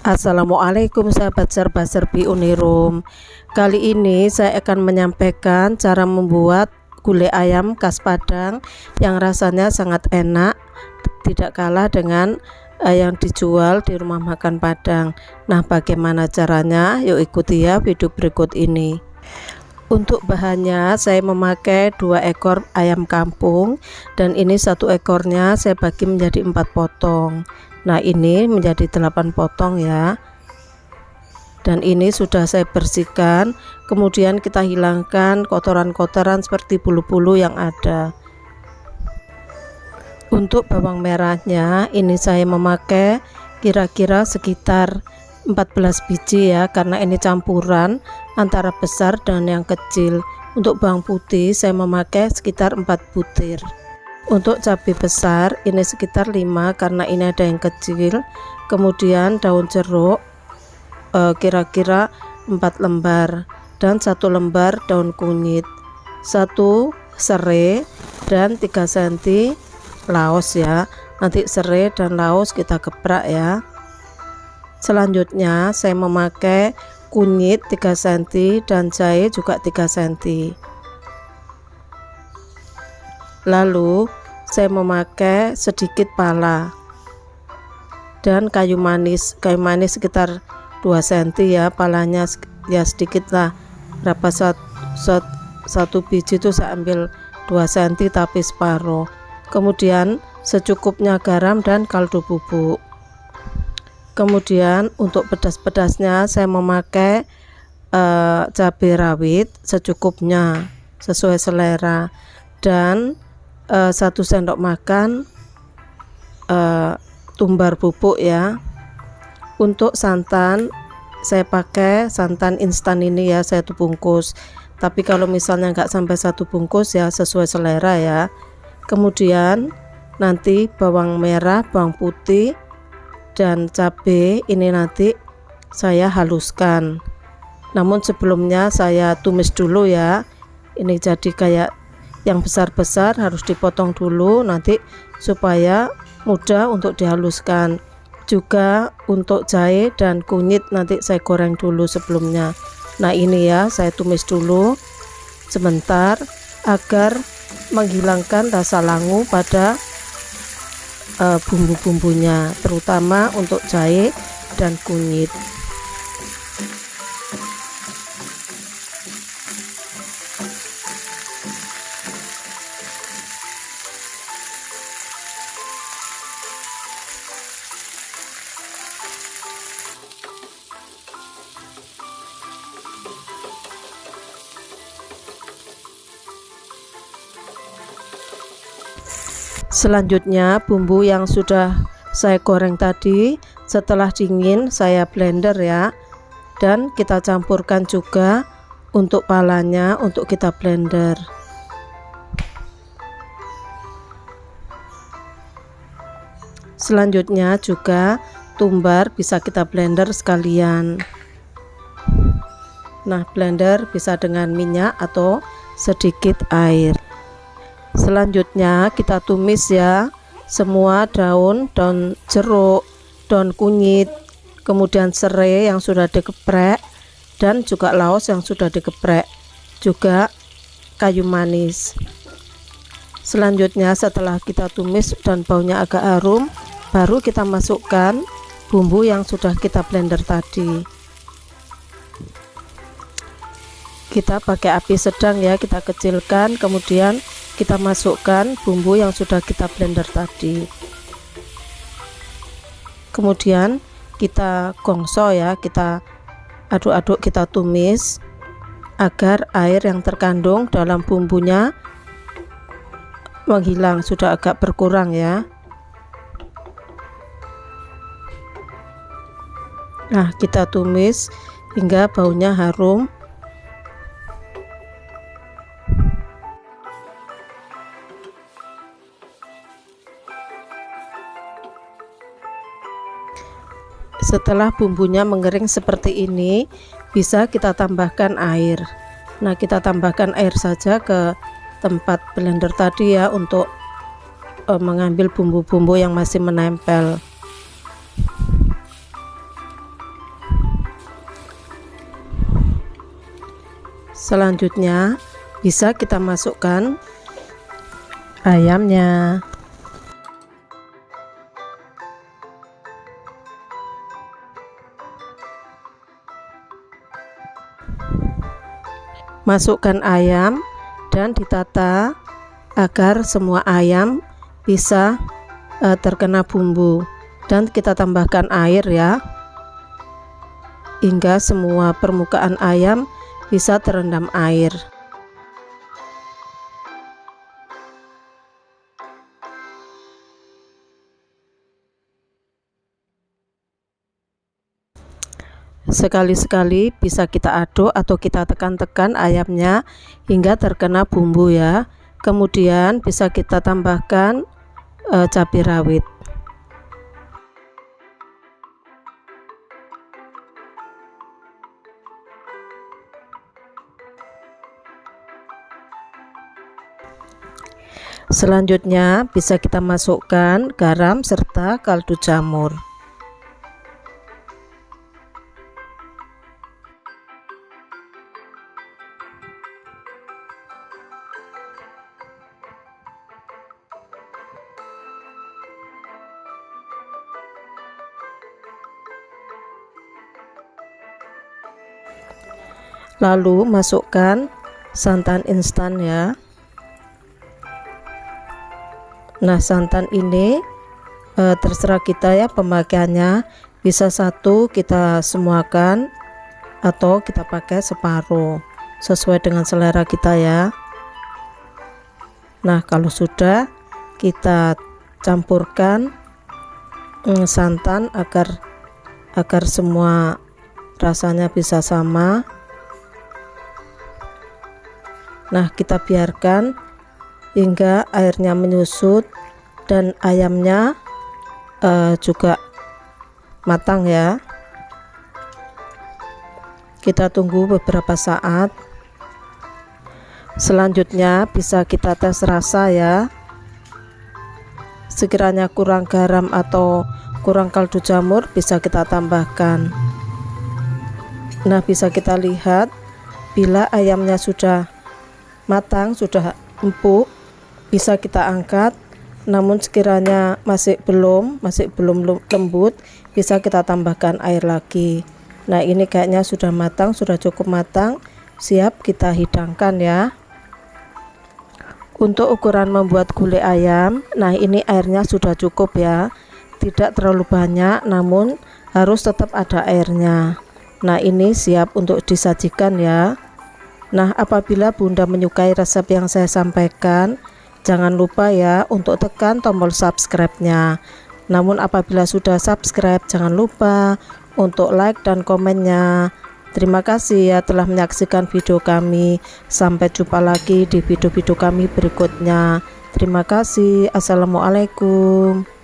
Assalamualaikum sahabat serba-serbi Uniroom. Kali ini saya akan menyampaikan cara membuat gulai ayam khas Padang yang rasanya sangat enak, tidak kalah dengan yang dijual di rumah makan Padang. Nah, bagaimana caranya? Yuk ikuti ya video berikut ini. Untuk bahannya saya memakai 2 ekor ayam kampung, dan ini 1 ekornya saya bagi menjadi 4 potong. Nah, ini menjadi 8 potong ya. Dan ini sudah saya bersihkan. Kemudian kita hilangkan kotoran-kotoran seperti bulu-bulu yang ada. Untuk bawang merahnya ini saya memakai kira-kira sekitar 14 biji ya, karena ini campuran antara besar dan yang kecil. Untuk bawang putih saya memakai sekitar 4 butir. Untuk cabai besar ini sekitar 5 karena ini ada yang kecil. Kemudian daun jeruk kira-kira 4 lembar, dan 1 lembar daun kunyit, 1 serai, dan 3 cm laos ya. Nanti serai dan laos kita geprak ya. Selanjutnya saya memakai kunyit 3 cm dan jahe juga 3 cm. Lalu saya memakai sedikit pala dan kayu manis sekitar 2 cm ya, palanya ya sedikit lah, berapa satu biji itu saya ambil 2 cm tapi separuh. Kemudian secukupnya garam dan kaldu bubuk. Kemudian untuk pedas-pedasnya saya memakai cabai rawit secukupnya sesuai selera, dan 1 sendok makan tumbar bubuk ya. Untuk santan saya pakai santan instan ini ya, 1 bungkus, tapi kalau misalnya nggak sampai 1 bungkus ya sesuai selera ya. Kemudian nanti bawang merah, bawang putih, dan cabai ini nanti saya haluskan, namun sebelumnya saya tumis dulu ya. Ini jadi kayak yang besar-besar harus dipotong dulu nanti supaya mudah untuk dihaluskan. Juga untuk jahe dan kunyit nanti saya goreng dulu sebelumnya. Nah, ini ya saya tumis dulu sebentar agar menghilangkan rasa langu pada bumbu-bumbunya, terutama untuk jahe dan kunyit. Selanjutnya bumbu yang sudah saya goreng tadi setelah dingin saya blender ya, dan kita campurkan juga untuk palanya untuk kita blender. Selanjutnya juga tumbar bisa kita blender sekalian. Nah, blender bisa dengan minyak atau sedikit air. Selanjutnya kita tumis ya semua daun jeruk, daun kunyit, kemudian serai yang sudah digeprek, dan juga laos yang sudah digeprek, juga kayu manis. Selanjutnya setelah kita tumis dan baunya agak harum, baru kita masukkan bumbu yang sudah kita blender tadi. Kita pakai api sedang ya, kita kecilkan, kemudian kita masukkan bumbu yang sudah kita blender tadi. Kemudian kita gongso ya, kita aduk-aduk, kita tumis agar air yang terkandung dalam bumbunya menghilang, sudah agak berkurang ya. Nah, kita tumis hingga baunya harum. Setelah bumbunya mengering seperti ini, bisa kita tambahkan air. Nah, kita tambahkan air saja ke tempat blender tadi ya, untuk mengambil bumbu-bumbu yang masih menempel. Selanjutnya bisa kita masukkan ayamnya. Masukkan ayam dan ditata agar semua ayam bisa terkena bumbu, dan kita tambahkan air ya, hingga semua permukaan ayam bisa terendam air. Sekali-sekali bisa kita aduk atau kita tekan-tekan ayamnya hingga terkena bumbu ya. Kemudian bisa kita tambahkan cabai rawit. Selanjutnya bisa kita masukkan garam serta kaldu jamur. Lalu masukkan santan instan ya. Nah, santan ini terserah kita ya pemakaiannya, bisa satu kita semuakan atau kita pakai separuh sesuai dengan selera kita ya. Nah, kalau sudah kita campurkan santan agar semua rasanya bisa sama. Nah, kita biarkan hingga airnya menyusut dan ayamnya juga matang ya. Kita tunggu beberapa saat. Selanjutnya bisa kita tes rasa ya. Sekiranya kurang garam atau kurang kaldu jamur bisa kita tambahkan. Nah, bisa kita lihat bila ayamnya sudah matang, sudah empuk, bisa kita angkat. Namun sekiranya masih belum lembut, bisa kita tambahkan air lagi. Nah, ini kayaknya sudah matang, sudah cukup matang, siap kita hidangkan ya. Untuk ukuran membuat gulai ayam, nah ini airnya sudah cukup ya, tidak terlalu banyak namun harus tetap ada airnya. Nah, ini siap untuk disajikan ya. Nah, apabila Bunda menyukai resep yang saya sampaikan, jangan lupa ya untuk tekan tombol subscribe-nya. Namun apabila sudah subscribe, jangan lupa untuk like dan komennya. Terima kasih ya telah menyaksikan video kami. Sampai jumpa lagi di video-video kami berikutnya. Terima kasih. Assalamualaikum.